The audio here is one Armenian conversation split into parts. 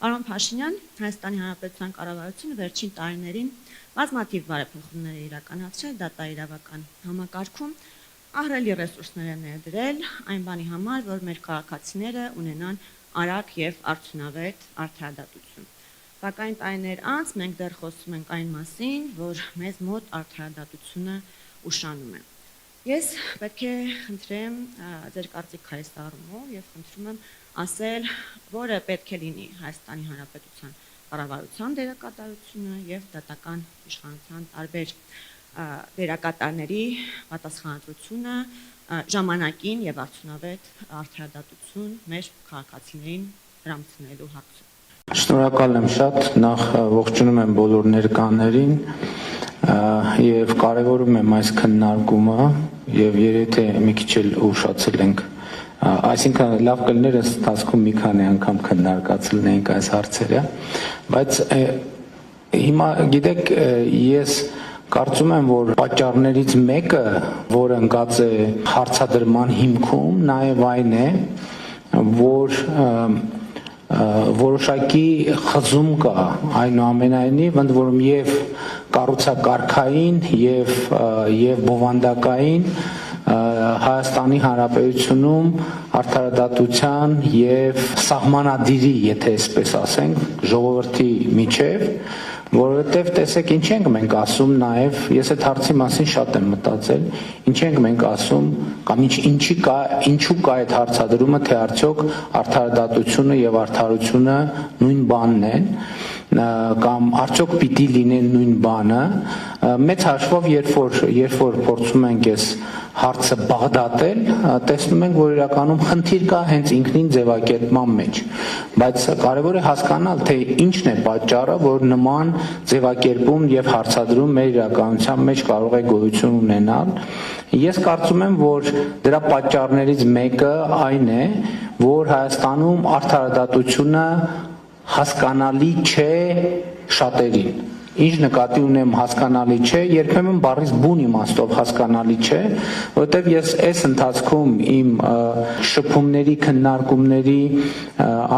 Պարոն Փաշինյան, Հայաստանի Հանրապետության կառավարությունը վերջին տարիներին բազմաթիվ բարեփոխումներ է իրականացրել դատաիրավական համակարգում, ահռելի ռեսուրսներ է ներդրել այն բանի համար, որ մեր քաղաքացիները ունենան արագ եւ արդյունավետ արդարադատություն։ Սակայն տարիներ անց մենք դեռ խոսում ենք այն մասին, որ մեզ մոտ արդարադատությունը ուշանում է։ Ես պետք է խնդրեմ ձեր կարծիքը այս առումով եւ խնդրում եմ ասել, որը պետք է լինի Հայաստանի Հանրապետության կառավարության դերակատարությունը եւ դատական իշխանության տարբեր դերակատարների պատասխանատվությունը ժամանակին եւ արդյունավետ արդարադատություն մեր քաղաքացիներին հրամցնելու հարցում։ Շնորհակալ եմ շատ, նախ ողջունում եմ բոլոր ներկաներին եւ կարեւորում եմ այս քննարկումը եւ երեթե մի քիչ էլ ուշացել ենք, այսինքն լավ կլիներ այս ընթացքում մի քանի անգամ քննարկած լինենք այս հարցերը, բայց հիմա գիտեք, ես կարծում եմ, որ պատճառներից մեկը, որը ընկած է հարցադրման հիմքում, նաեւ այն է, որ որոշակի խզում կա այնուամենայնիվ, ընդ որում եւ կառուցակարգային եւ բովանդակային Հայաստանի Հանրապետությունում արդարադատության եւ սահմանադիրի, եթե այսպես ասենք, ժողովրդի միջև, որովհետեւ տեսեք ինչ ենք մենք ասում նաեւ, ես այդ հարցի մասին շատ եմ մտածել, ինչ ենք մենք ասում կամ ինչու կա այդ հարցադրումը, թե արդյոք արդարադատությունը եւ արդարությունը նույն բանն են կամ արդյոք պիտի լինեն նույն բանը, մեծ հաշվով երբ որ փորձում ենք այս հարցը բաղդատել, տեսնում ենք, որ իրականում խնդիր կա հենց ինքնին ձևակերպման մեջ, բայց կարևոր է հասկանալ, թե ինչն է պատճառը, որ նման ձևակերպում եւ հարցադրում մեր իրականության մեջ կարող է գոյություն ունենալ։ Ես կարծում եմ, որ դրա պատճառներից մեկը այն է, որ Հայաստանում արդարադատությունը հասկանալի չէ շատերին։ Ինչ նկատի ունեմ հասկանալի չէ, երբեմն բառից բուն իմաստով հասկանալի չէ, որովհետև ես այս ընթացքում իմ շփումների, քննարկումների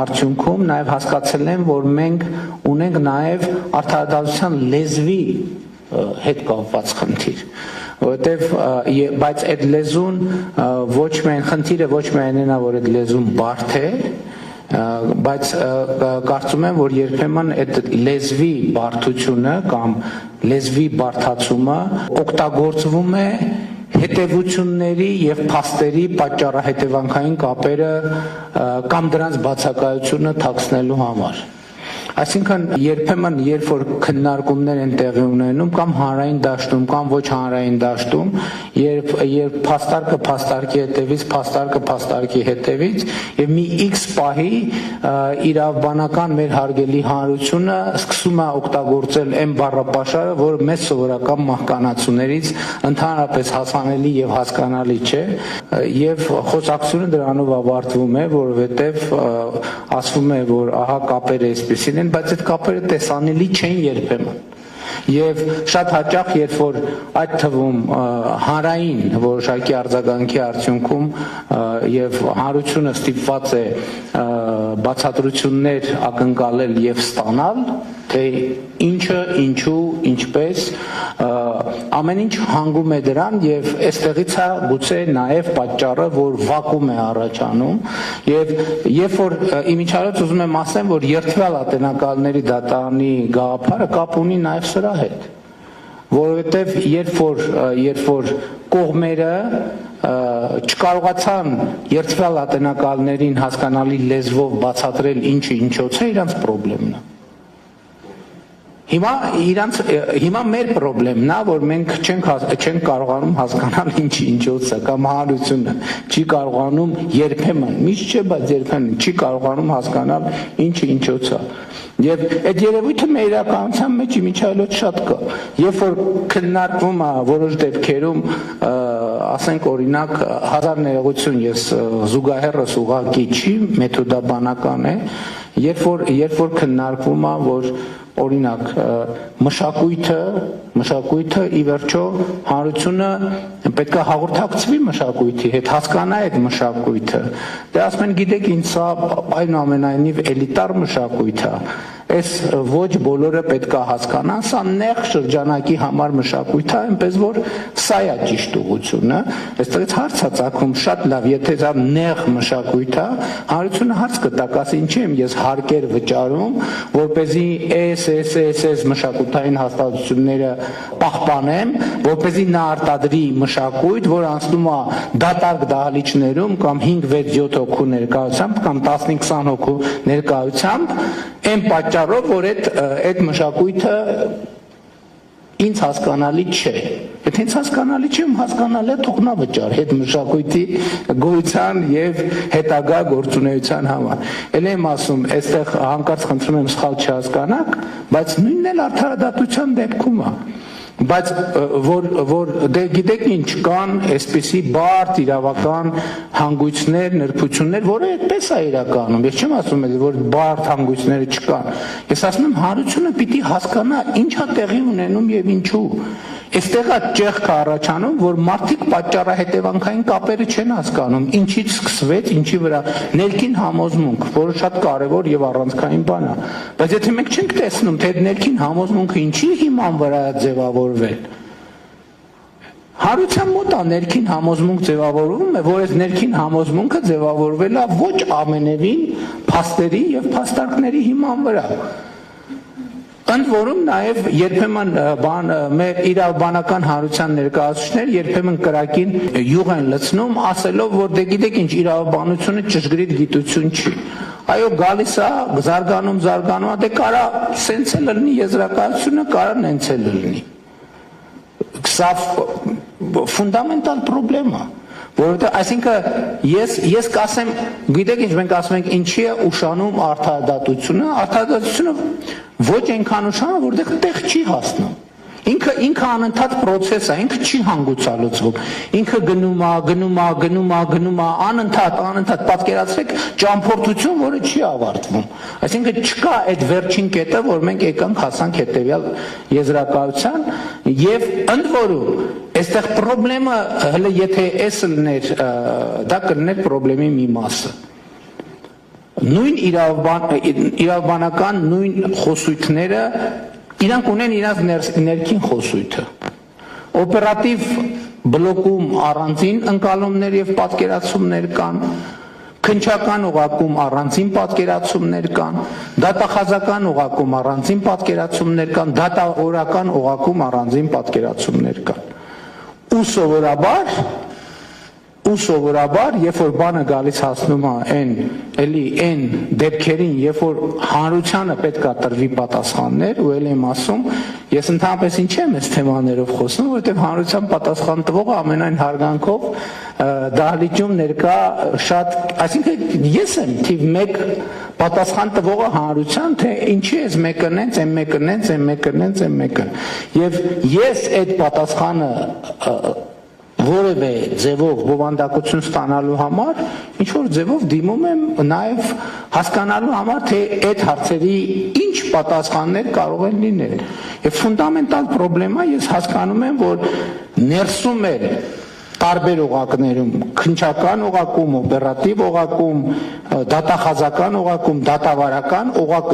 արդյունքում նաև հասկացել եմ, որ մենք ունենք նաև արդարադատության լեզվի հետ կապված խնդիր, որովհետև բայց այդ լեզուն ոչ միայն խնդիրը ոչ միայն նա, որ այդ լեզուն բարդ է, բայց կարծում եմ, որ երբեմն այդ լեզվի բարդությունը կամ լեզվի բարդացումը օգտագործվում է հետևությունների եւ փաստերի պատճառահետևանքային կապերը կամ դրանց բացակայությունը թաքցնելու համար։ Այսինքն երբեմն երբ որ քննարկումներ են տեղի ունենում կամ հանրային դաշտում կամ ոչ հանրային դաշտում, երբ փաստարկը փաստարկի հետևից, փաստարկը փաստարկի հետևից եւ մի X պահի իրավաբանական մեր հարգելի հանրությունը սկսում է օգտագործել այն բառապաշարը, որը մեծ սովորական մահկանացուներից ընդհանրապես հասանելի եւ հասկանալի չէ եւ խոսակցությունը դրանով ավարտվում է, որովհետեւ ասվում է, որ ահա կապերը այսպեսին են, բայց այդ կապերը տեսանելի չեն երբեմն։ Եվ շատ հաճախ, երբ որ այդ թվում հանրային որոշակի արձագանքի արդյունքում եւ հանրությունը ստիպված է բացատրություններ ակնկալել եւ ստանալ, թե ինչը, ինչու, ինչպես, ամեն ինչ հանգում է դրան եւ այստեղից է գուցե նաեւ պատճառը, որ վակուում է առաջանում եւ երբ որ իմիջիայլոց ուզում եմ ասեմ, որ երթվյալ ատենակալների դատարանի գաղափարը կապ ունի նաեւ սրա հետ, որովհետեւ երբ որ կողմերը չկարողացան երթվյալ ատենակալներին հասկանալի լեզվով բացատրել ինչը ինչոց է, իրանց խնդիրն է։ Հիմա մեր խնդիրն է, որ մենք չենք կարողանում հասկանալ ինչի ինչոց է, կամ հանրությունը չի կարողանում երբեմն, միշտ չէ, բայց երբեմն չի կարողանում հասկանալ ինչը ինչոց է։ Եվ այդ երևույթը մեր իրականության մեջ իմիջիայլոց շատ կա։ Երբ որ քննարկվում է որոշ դեպքերում, ասենք օրինակ, հազար ներողություն, ես զուգահեռս ուղղակի չի, մեթոդաբանական է, երբ որ քննարկվում է, որ օրինակ մշակույթը ի վերջո հանրությունը պետք է հաղորդակցվի մշակույթի հետ, հասկանա այդ մշակույթը։ Դե ասում են, գիտեք, ինձ սա այնուամենայնիվ էլիտար մշակույթ է։ Այս ոչ բոլորը պետք է հասկանան, սա նեղ շրջանակի համար մշակույթ է, այնպես որ սա է ճիշտ ուղղությունը։ Այստեղից հարց է ծագում, շատ լավ, եթե դա նեղ մշակույթ է, հանրությունը հարց կտա, ասի ինչի եմ ես հարկեր վճարում, որպեսզի այս մշակութային հաստատությունները պահպանեմ, որպեսզի նա արտադրի մշակույթ, որ անցնում է դատարկ դահլիճներում կամ 5-6-7 հոգու ներկայությամբ կամ 15-20 հոգու ներկայությամբ, այն պատճառով, որ այդ մշակույթը ինձ հասկանալի չէ։ Եթե ինձ հասկանալի չէ, հասկանալի է թող նա վճարի այդ մշակույթի գոյության եւ հետագա գործունեության համար։ Էլ եմ ասում, այստեղ հանկարծ խնդրում եմ սխալ չհասկանաք, բայց նույնն էլ արդարադատության դեպքում է։ Բայց որ դե գիտեք ինչ կան այսպիսի բարդ իրավական հանգույցներ, նրբություններ, որը այդպես է իրականում։ Ես չեմ ասում որ բարդ հանգույցները չկան։ Ես ասում եմ հանրությունը պիտի հասկանա ինչ է տեղի ունենում եւ ինչու։ Այստեղ է ճեղքը առաջանում, որ մարդիկ պատճառահետևանքային կապերը չեն հասկանում, ինչից սկսվեց, ինչի վրա ներքին համոզմունք, որը շատ կարևոր եւ առանցքային բան է։ Բայց եթե մենք չենք տեսնում, թե այդ ներքին համոզմունքը ինչի հիման վրա է ձևավորվել, հանրության մոտ է ներքին համոզմունք ձևավորվում է, որ այս ներքին համոզմունքը ձևավորվել է ոչ ամենևին փաստերի եւ փաստարկների հիման վրա։ Ընդ որում նաև երբեմն մեր իրավաբանական հանրության ներկայացուցիչներ երբեմն կրակին յուղ են լցնում, ասելով, որ դե գիտեք ինչ իրավաբանությունը ճշգրիտ գիտություն չի։ Այո, գալիս է, զարգանում, դե կարա սենց էլ լինի եզրակացությունը, կարա նենց էլ լինի։ Սա ֆունդամենտալ պրոբլեմ է, որովհետև այսինքն ես կասեմ, գիտեք ինչ մենք ասում ենք, ինչի է ուշանում արդարադատությունը ոչ այնքան ուշանում, որտեղ տեղ չի հասնում։ Ինքը անընդհատ process է, ինքը չի հանգուցալուծվում։ Ինքը գնում է, անընդհատ պատկերացրեք ճամփորդություն, որը չի ավարտվում։ Այսինքն չկա այդ վերջին կետը, որ մենք եկանք հասանք հետևյալ եզրակացության, եւ ընդ որում այստեղ խնդրեմը հələ եթե էս լիներ, դա կլիներ խնդրեմի մի մասը։ Նույն իրավաբանական նույն խոսույթները իրանք ունեն իրենց ներքին խոսույթը։ Օպերատիվ բլոկում առանձին ընկալումներ եւ պատկերացումներ կան, քննչական օղակում առանձին պատկերացումներ կան, դատախազական օղակում առանձին պատկերացումներ կան, դատավորական օղակում առանձին պատկերացումներ կան։ Ու սովորաբար, երբ որ բանը գալիս հասնում է այն դեպքերին, երբ որ հանրությանը պետք է տրվի պատասխաններ, ու էլ եմ ասում, ես ընդհանրապես ինչ եմ այս թեմաներով խոսում, որովհետև հանրության պատասխան տվողը ամենայն հարգանքով դահլիճում ներկա շատ, այսինքն ես եմ թիվ 1 պատասխան տվողը հանրության, թե ինչի էս մեկը նենց, այն մեկը նենց, այն մեկը նենց, այն մեկը։ Եվ ես այդ պատասխանը որևէ ձևով բովանդակություն ստանալու համար ինչ որ ձևով դիմում եմ նաև հասկանալու համար թե այդ հարցերի ինչ պատասխաններ կարող են լինել եւ ֆունդամենտալ խնդրեմը ես հասկանում եմ որ ներսում է տարբեր օղակներում քննչական օղակում օպերատիվ օղակում դատախազական օղակում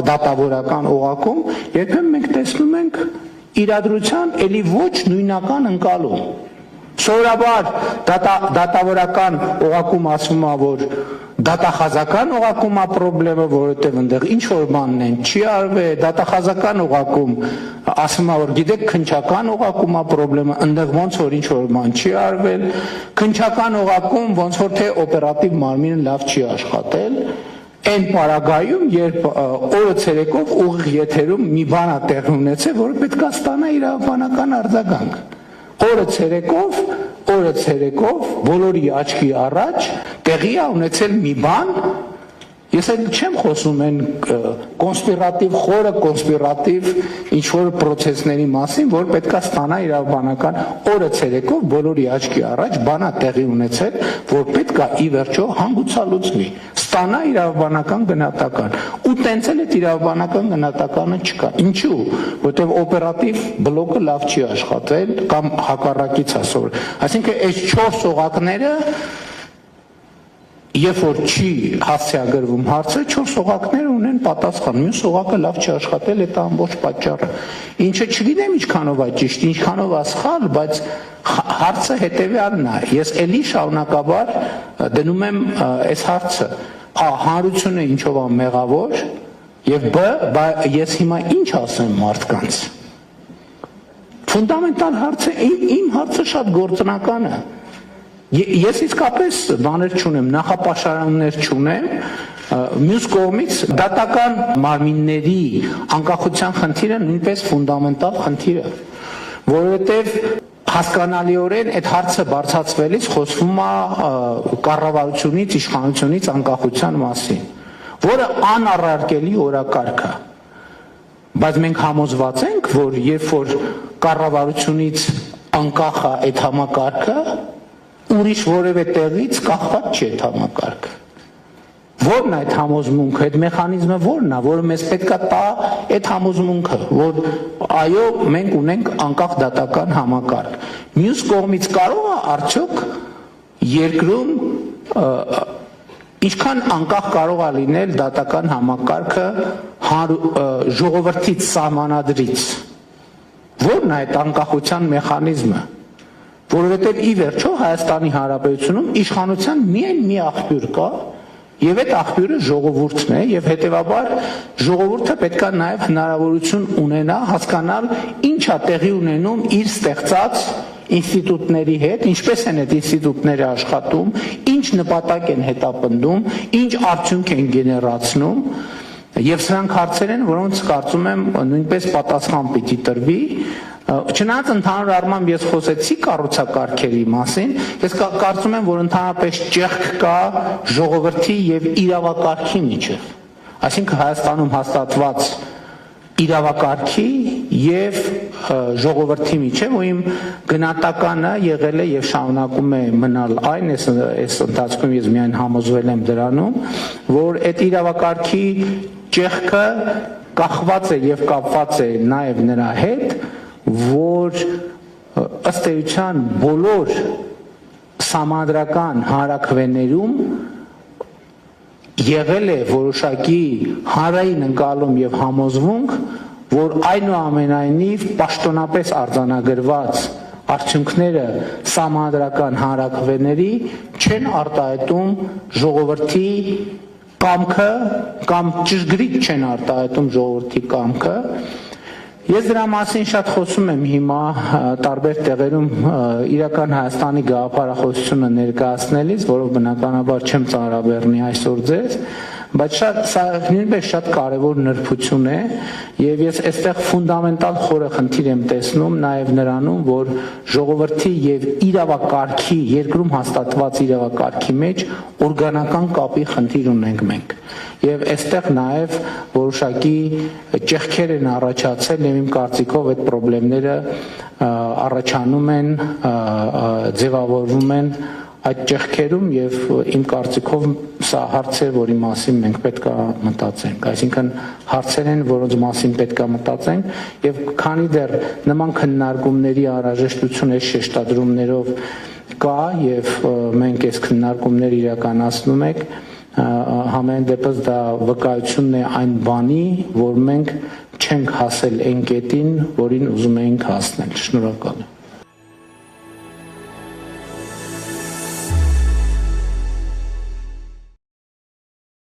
դատավորական օղակում երբեմն մենք տեսնում ենք իրադրության ելի ոչ նույնական ընկալում Սովորաբար դատավորական օղակում ասում է, որ դատախազական օղակում է խնդրեմը, որովհետև այնտեղ ինչ որ բանն են չի արվել, դատախազական օղակում ասում է, որ գիտեք, քննչական օղակում է խնդրեմը, այնտեղ ոնց որ ինչ որ բան չի արվել, քննչական օղակում ոնց որ թե օպերատիվ մարմինը լավ չի աշխատել, այն պարագայում, երբ օրը ցերեկով ուղիղ եթերում մի բան է տեղի ունեցել, որը պետք է ստանա իրավաբանական արձագանք։ Օրը ցերեկով բոլորի աչքի առաջ տեղի է ունեցել մի բան, Ես էլ չեմ խոսում այն կոնսպիրատիվ, խորը կոնսպիրատիվ ինչ-որ պրոցեսների մասին, որ պետք է ստանա իրավաբանական օրը ցերեկով բոլորի աչքի առաջ բանա տեղի ունեցել, որ պետք է ի վերջո հանգուցալուծվի, ստանա իրավաբանական գնահատական։ Ու տենց էլ այդ իրավաբանական գնահատականը չկա։ Ինչու՞, որտեղ օպերատիվ բլոկը լավ չի աշխատել կամ հակառակից ասոր։ Այսինքն այս 4 օղակները Երբ որ չի հասցեագրվում հարցը, 4 օղակներ ունեն պատասխան, մյուս օղակը լավ չի աշխատել, այդ ամբողջ պատճառը։ Ինչը չգիտեմ ինչքանով է ճիշտ, ինչքանով է սխալ, բայց հարցը հետևյալն է։ Ես էլի շարունակաբար դնում եմ այս հարցը, հանրությունը ինչով է մեղավոր, եւ բ ես հիմա ինչ ասեմ մարդկանց։ Ֆունդամենտալ հարցը, իմ հարցը շատ գործնական է։ Ես իսկապես բաներ չունեմ, նախապաշարաններ չունեմ, մյուս կողմից դատական մարմինների անկախության խնդիրը նույնպես ֆունդամենտալ խնդիր է, որովհետև հասկանալիորեն այդ հարցը բարձրացվելիս խոսվում է կառավարությունից, իշխանությունից անկախության մասին, որը անառարկելի օրակարգ է։ Բայց մենք համոզված ենք, որ երբ որ կառավարությունից անկախ է այդ համակարգը, ուրիշ որևէ տեղից կախված չի այդ համակարգը։ Որն է այդ համոզմունքը, այդ մեխանիզմը որն է, որը մեզ պետք է տա այդ համոզմունքը, որ այո, մենք ունենք անկախ դատական համակարգ։ Մյուս կողմից կարող է արդյոք երկրում ինչքան անկախ կարող է լինել դատական համակարգը ժողովրդից սահմանադրից։ Որն է այդ անկախության մեխանիզմը։ Որովհետև ի վերջո Հայաստանի Հանրապետությունում իշխանության միայն մի աղբյուր կա, եւ այդ աղբյուրը ժողովուրդն է, եւ հետեւաբար ժողովուրդը պետք է նաեւ հնարավորություն ունենա հասկանալ ինչ է տեղի ունենում իր ստեղծած ինստիտուտների հետ, ինչպես են այդ ինստիտուտները աշխատում, ինչ նպատակ են հետապնդում, ինչ արդյունք են գեներացնում, եւ սրանք հարցեր են, որոնց կարծում եմ նույնպես պատասխան պիտի տրվի։ Չնայած ընդհանուր առմամբ ես խոսեցի կառուցակարգերի մասին, ես կարծում եմ, որ ընդհանրապես ճեղք կա ժողովրդի եւ իրավակարգի միջեւ։ Այսինքն Հայաստանում հաստատված իրավակարգի եւ ժողովրդի միջեւ, ու իմ գնահատականը եղել է եւ շարունակում է մնալ այն, այս ընթացքում ես միայն համոզվել եմ դրանում, որ այդ իրավակարգի ճեղքը կախված է եւ կապված է նաեւ նրա հետ, որ ըստ էության բոլոր սահմանադրական հանրաքվեներում եղել է որոշակի հանրային ընկալում եւ համոզմունք, որ այնուամենայնիվ պաշտոնապես արձանագրված արդյունքները սահմանադրական հանրաքվեների չեն արտահայտում ժողովրդի կամքը կամ ճշգրիտ չեն արտահայտում ժողովրդի կամքը։ Ես դրա մասին շատ խոսում եմ հիմա տարբեր տեղերում իրական Հայաստանի գաղափարախոսությունը ներկայացնելիս, որով բնականաբար չեմ ծանրաբեռնի այսօր ձեզ, բայց սա նույնպես շատ կարևոր նրբություն է եւ ես այստեղ ֆունդամենտալ խորը խնդիր եմ տեսնում նաեւ նրանում, որ ժողովրդի եւ իրավակարգի երկրում հաստատված իրավակարգի մեջ օրգանական կապի խնդիր ունենք մենք։ Եվ այստեղ նաև որոշակի ճեղքեր են առաջացել եւ իմ կարծիքով այդ խնդիրները առաջանում են, ձևավորվում են այդ ճեղքերում եւ իմ կարծիքով սա հարց է, որի մասին մենք պետք է մտածենք, այսինքն հարցեր են, որոնց մասին պետք է մտածենք եւ քանի դեռ նման քննարկումների անհրաժեշտություն է շեշտադրումներով կա եւ մենք այս քննարկումները իրականացնում ենք, համեն դեպս դա վկայությունն է այն բանի, որ մենք չենք հասել այն կետին, որին ուզում էինք հասնել։ Շնորհակալ եմ։